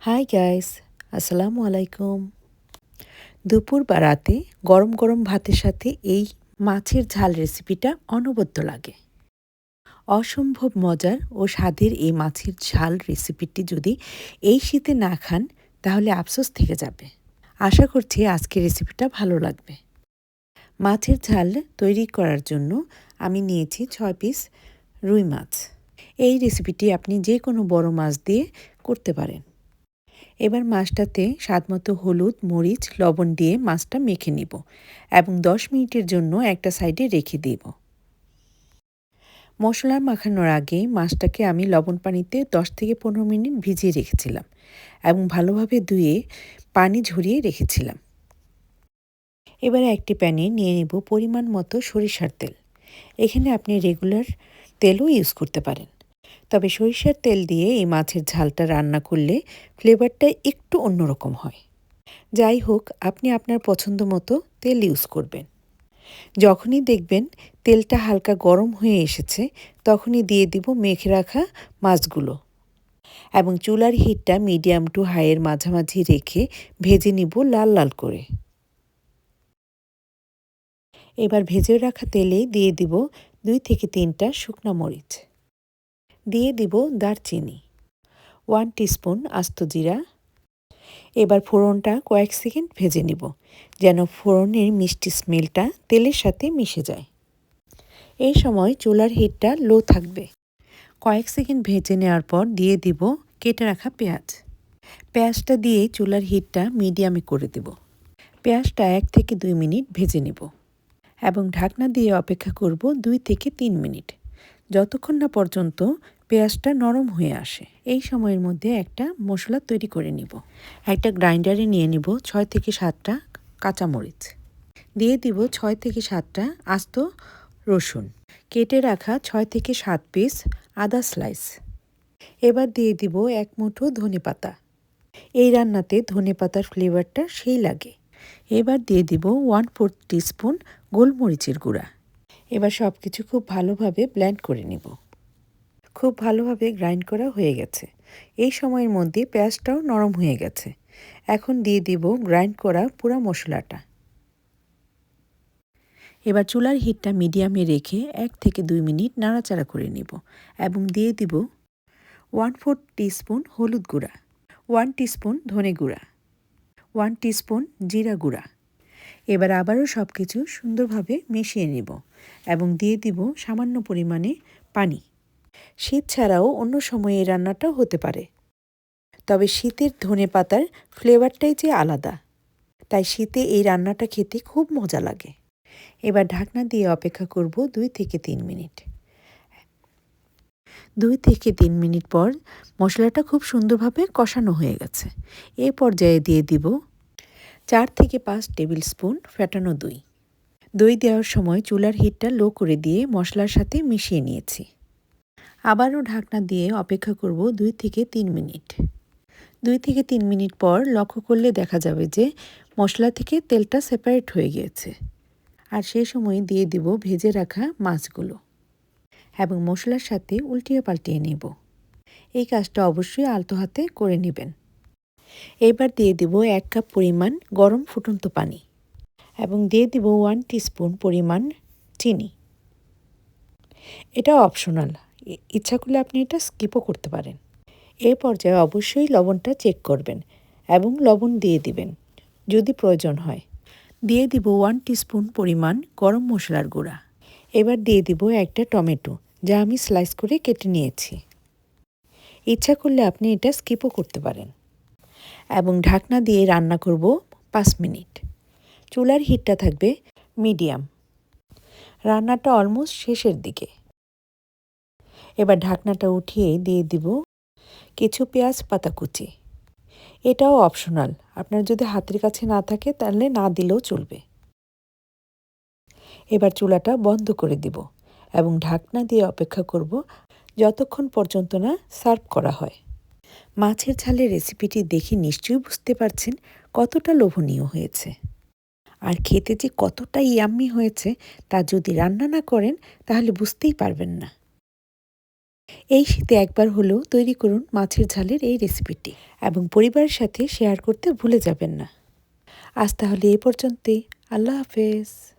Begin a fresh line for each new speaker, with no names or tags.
Hi guys, আসসালামু আলাইকুম। দুপুর বা রাতে গরম গরম ভাতের সাথে এই মাছের ঝাল রেসিপিটা অনবদ্য লাগে। অসম্ভব মজার ও স্বাদের এই মাছের ঝাল রেসিপিটি যদি এই শীতে না খান তাহলে আফসোস থেকে যাবে। আশা করছি আজকের রেসিপিটা ভালো লাগবে। মাছের ঝাল তৈরি করার জন্য আমি নিয়েছি 6 পিস রুই মাছ। এই রেসিপিটি আপনি যে কোনো বড় মাছ দিয়ে করতে পারেন। এবার মাছটাতে স্বাদমতো হলুদ, মরিচ, লবণ দিয়ে মাছটা মেখে নিব এবং 10 মিনিটের জন্য একটা সাইডে রেখে দিব। মশলা মাখানোর আগে মাছটাকে আমি লবণ পানিতে 10 থেকে 15 মিনিট ভিজিয়ে রেখেছিলাম এবং ভালোভাবে ধুয়ে পানি ঝরিয়ে রেখেছিলাম। এবারে একটি প্যানে নিয়ে নেব পরিমাণ মতো সরিষার তেল। এখানে আপনি রেগুলার তেলও ইউজ করতে পারেন। তবে সরিষার তেল দিয়ে এই মাছের ঝালটা রান্না করলে ফ্লেভারটা একটু অন্যরকম হয়। যাই হোক, আপনি আপনার পছন্দ মতো তেল ইউজ করবেন। যখনই দেখবেন তেলটা হালকা গরম হয়ে এসেছে, তখনই দিয়ে দিব মেখে রাখা মাছগুলো এবং চুলার হিটটা মিডিয়াম টু হাইয়ের মাঝামাঝি রেখে ভেজে নিব লাল লাল করে। এবার ভেজে রাখা তেলে দিয়ে দিব 2 থেকে 3টা শুকনা মরিচ, দিয়ে দিব দারচিনি, 1 টিস্পুন আস্ত জিরা। এবার ফোড়নটা কয়েক সেকেন্ড ভেজে নিব যেন ফোড়নের মিষ্টি স্মেলটা তেলের সাথে মিশে যায়। এই সময় চুলার হিটটা লো থাকবে। কয়েক সেকেন্ড ভেজে নেওয়ার পর দিয়ে দিব কেটে রাখা পেঁয়াজ। পেঁয়াজটা দিয়ে চুলার হিটটা মিডিয়ামে করে দেব। পেঁয়াজটা 1 থেকে 2 মিনিট ভেজে নেব এবং ঢাকনা দিয়ে অপেক্ষা করব 2 থেকে 3 মিনিট, যতক্ষণ না পর্যন্ত পেঁয়াজটা নরম হয়ে আসে। এই সময়ের মধ্যে একটা মশলা তৈরি করে নিব। একটা গ্রাইন্ডারে নিয়ে নিব 6 থেকে 7টা কাঁচামরিচ, দিয়ে দিব 6 থেকে 7টা আস্ত রসুন, কেটে রাখা 6 থেকে 7 পিস আদা স্লাইস। এবার দিয়ে দিব 1 মুঠো ধনেপাতা। এই রান্নাতে ধনেপাতার ফ্লেভারটা সেই লাগে। এবার দিয়ে দিব 1/4 টিস্পুন গোলমরিচের গুঁড়া। এবার সব কিছু খুব ভালোভাবে ব্লেন্ড করে নেব। খুব ভালোভাবে গ্রাইন্ড করা হয়ে গেছে। এই সময়ের মধ্যে পেঁয়াজটাও নরম হয়ে গেছে। এখন দিয়ে দিব গ্রাইন্ড করা পুরো মশলাটা। এবার চুলার হিটটা মিডিয়ামে রেখে 1 থেকে 2 মিনিট নাড়াচাড়া করে নেব এবং দিয়ে দিব 1/4 টিস্পুন হলুদ গুঁড়া, 1 টিস্পুন ধনে গুঁড়া, 1 টিস্পুন জিরা গুঁড়া। এবার আবারও সব কিছু সুন্দরভাবে মিশিয়ে নেব এবং দিয়ে দিব সামান্য পরিমাণে পানি। শীত ছাড়াও অন্য সময়ে এই রান্নাটাও হতে পারে, তবে শীতের ধনেপাতার ফ্লেভারটাই যে আলাদা, তাই শীতে এই রান্নাটা খেতে খুব মজা লাগে। এবার ঢাকনা দিয়ে অপেক্ষা করব 2 থেকে 3 মিনিট। 2 থেকে 3 মিনিট পর মশলাটা খুব সুন্দরভাবে কষানো হয়ে গেছে। এই পর্যায়ে দিয়ে দিব 4 থেকে 5 টেবিল স্পুন ফেটানো দই। দই দেওয়ার সময় চুলার হিটটা লো করে দিয়ে মশলার সাথে মিশিয়ে নিয়েছি। আবারও ঢাকনা দিয়ে অপেক্ষা করব 2 থেকে 3 মিনিট। 2 থেকে 3 মিনিট পর লক্ষ্য করলে দেখা যাবে যে মশলা থেকে তেলটা সেপারেট হয়ে গিয়েছে। আর সেই সময় দিয়ে দিব ভেজে রাখা মাছগুলো এবং মশলার সাথে উল্টিয়ে পাল্টিয়ে নেব। এই কাজটা অবশ্যই আলতো হাতে করে নেবেন। এবার দিয়ে দিব 1 কাপ পরিমাণ গরম ফুটন্ত পানি এবং দিয়ে দিব 1 টিস্পুন পরিমাণ চিনি। এটা অপশনাল, ইচ্ছা করলে আপনি এটা স্কিপও করতে পারেন। এই পর্যায়ে অবশ্যই লবণটা চেক করবেন এবং লবণ দিয়ে দিবেন যদি প্রয়োজন হয়। দিয়ে দিব 1 টিস্পুন পরিমাণ গরম মশলার গুঁড়া। এবার দিয়ে দিব একটা টমেটো, যা আমি স্লাইস করে কেটে নিয়েছি। ইচ্ছা করলে আপনি এটা স্কিপও করতে পারেন এবং ঢাকনা দিয়ে রান্না করব 5 মিনিট। চুলার হিটটা থাকবে মিডিয়াম। রান্নাটা অলমোস্ট শেষের দিকে। এবার ঢাকনাটা উঠিয়ে দিয়ে দিব কিছু পেঁয়াজ পাতা কুচি। এটাও অপশনাল, আপনার যদি হাতের কাছে না থাকে তাহলে না দিলেও চলবে। এবার চুলাটা বন্ধ করে দিব এবং ঢাকনা দিয়ে অপেক্ষা করব যতক্ষণ পর্যন্ত না সার্ভ করা হয়। মাছের ঝালের রেসিপিটি দেখে নিশ্চয়ই বুঝতে পারছেন কতটা লোভনীয় হয়েছে। আর খেতে যে কতটা ইয়াম্মি হয়েছে তা যদি রান্না না করেন তাহলে বুঝতেই পারবেন না। এই শীতে একবার হলেও তৈরি করুন মাছের ঝালের এই রেসিপিটি এবং পরিবারের সাথে শেয়ার করতে ভুলে যাবেন না। আজ তাহলে এ পর্যন্তই। আল্লাহ হাফেজ।